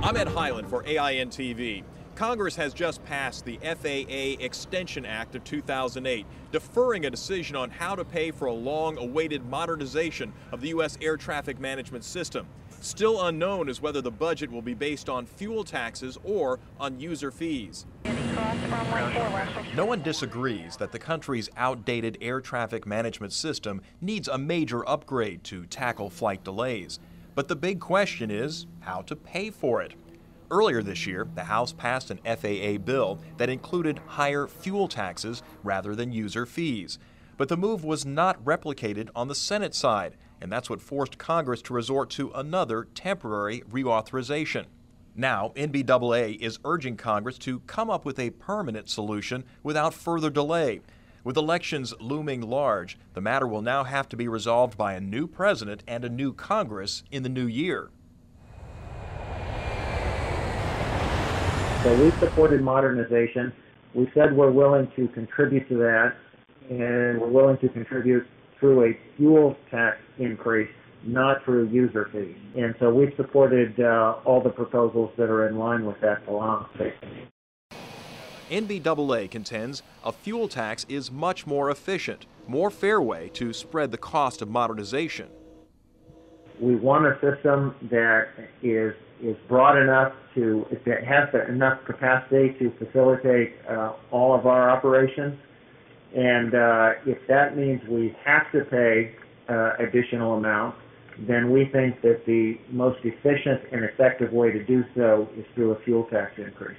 I'm Ed Highland for AINtv. Congress has just passed the FAA Extension Act of 2008, deferring a decision on how to pay for a long-awaited modernization of the U.S. air traffic management system. Still unknown is whether the budget will be based on fuel taxes or on user fees. No one disagrees that the country's outdated air traffic management system needs a major upgrade to tackle flight delays. But the big question is how to pay for it. Earlier this year, the House passed an FAA bill that included higher fuel taxes rather than user fees. But the move was not replicated on the Senate side, and that's what forced Congress to resort to another temporary reauthorization. Now, NBAA is urging Congress to come up with a permanent solution without further delay. With elections looming large, the matter will now have to be resolved by a new president and a new Congress in the new year. So we supported modernization. We said we're willing to contribute to that, and we're willing to contribute through a fuel tax increase, not through user fees. And so we've supported all the proposals that are in line with that philosophy. NBAA contends a fuel tax is much more efficient, more fair way to spread the cost of modernization. We want a system that is broad enough that has enough capacity to facilitate all of our operations. And if that means we have to pay additional amounts, then we think that the most efficient and effective way to do so is through a fuel tax increase.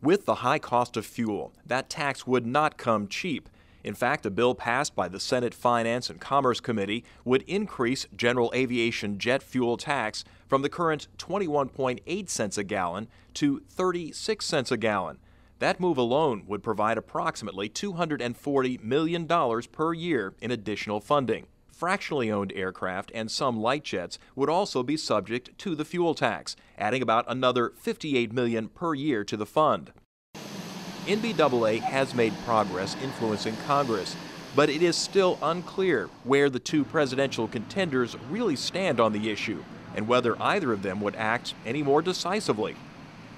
With the high cost of fuel, that tax would not come cheap. In fact, a bill passed by the Senate Finance and Commerce Committee would increase general aviation jet fuel tax from the current 21.8 cents a gallon to 36 cents a gallon. That move alone would provide approximately $240 million per year in additional funding. Fractionally owned aircraft and some light jets would also be subject to the fuel tax, adding about another $58 million per year to the fund. NBAA has made progress influencing Congress, but it is still unclear where the two presidential contenders really stand on the issue and whether either of them would act any more decisively.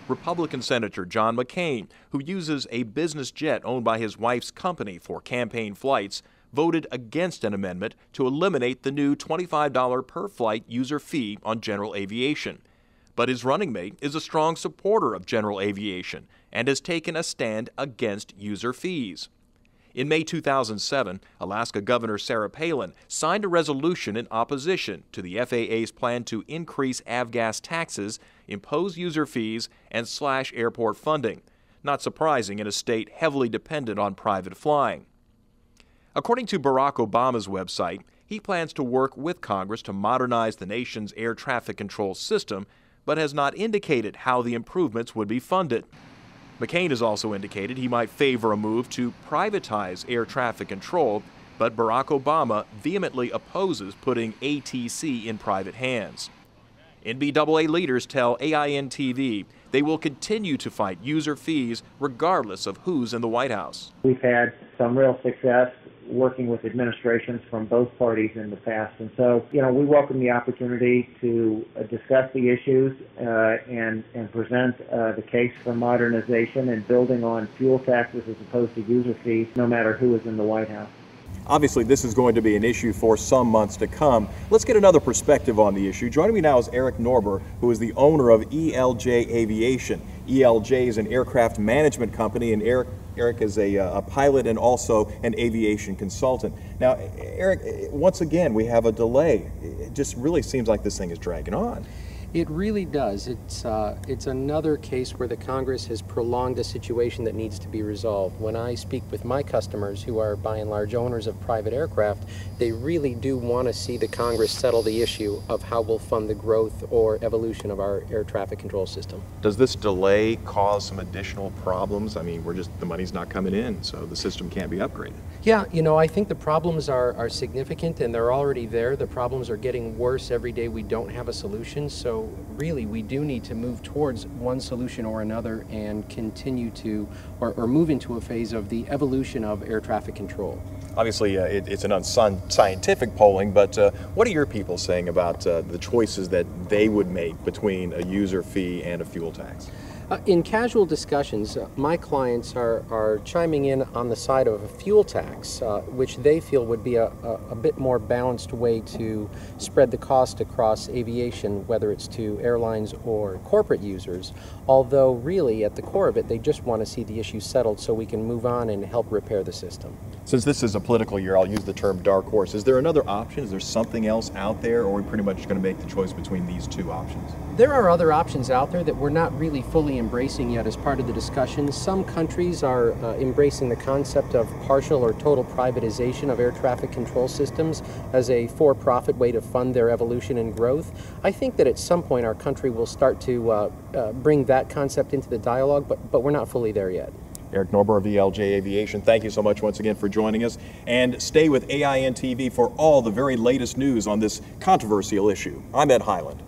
Republican Senator John McCain, who uses a business jet owned by his wife's company for campaign flights, voted against an amendment to eliminate the new $25 per flight user fee on general aviation. But his running mate is a strong supporter of general aviation and has taken a stand against user fees. In May 2007, Alaska Governor Sarah Palin signed a resolution in opposition to the FAA's plan to increase avgas taxes, impose user fees, and slash airport funding. Not surprising in a state heavily dependent on private flying. According to Barack Obama's website, he plans to work with Congress to modernize the nation's air traffic control system, but has not indicated how the improvements would be funded. McCain has also indicated he might favor a move to privatize air traffic control, but Barack Obama vehemently opposes putting ATC in private hands. NBAA leaders tell AINtv they will continue to fight user fees regardless of who's in the White House. We've had some real success working with administrations from both parties in the past. And so, we welcome the opportunity to discuss the issues and present the case for modernization and building on fuel taxes as opposed to user fees, no matter who is in the White House. Obviously, this is going to be an issue for some months to come. Let's get another perspective on the issue. Joining me now is Eric Norber, who is the owner of ELJ Aviation. ELJ is an aircraft management company, and Eric is a pilot and also an aviation consultant. Now, Eric, once again, we have a delay. It just really seems like this thing is dragging on. It really does. It's another case where the Congress has prolonged a situation that needs to be resolved. When I speak with my customers, who are by and large owners of private aircraft, they really do want to see the Congress settle the issue of how we'll fund the growth or evolution of our air traffic control system. Does this delay cause some additional problems? I mean, the money's not coming in, so the system can't be upgraded. Yeah, I think the problems are significant and they're already there. The problems are getting worse every day. We don't have a solution, so really we do need to move towards one solution or another and continue to, or move into a phase of the evolution of air traffic control. Obviously, it's an unscientific polling, but what are your people saying about the choices that they would make between a user fee and a fuel tax? In casual discussions, my clients are chiming in on the side of a fuel tax, which they feel would be a bit more balanced way to spread the cost across aviation, whether it's to airlines or corporate users, although really at the core of it, they just want to see the issue settled so we can move on and help repair the system. Since this is a political year, I'll use the term dark horse. Is there another option? Is there something else out there, or are we pretty much going to make the choice between these two options? There are other options out there that we're not really fully embracing yet as part of the discussion. Some countries are embracing the concept of partial or total privatization of air traffic control systems as a for-profit way to fund their evolution and growth. I think that at some point our country will start to bring that concept into the dialogue, but we're not fully there yet. Eric Norber of ELJ Aviation, thank you so much once again for joining us. And stay with AINtv for all the very latest news on this controversial issue. I'm Ed Highland.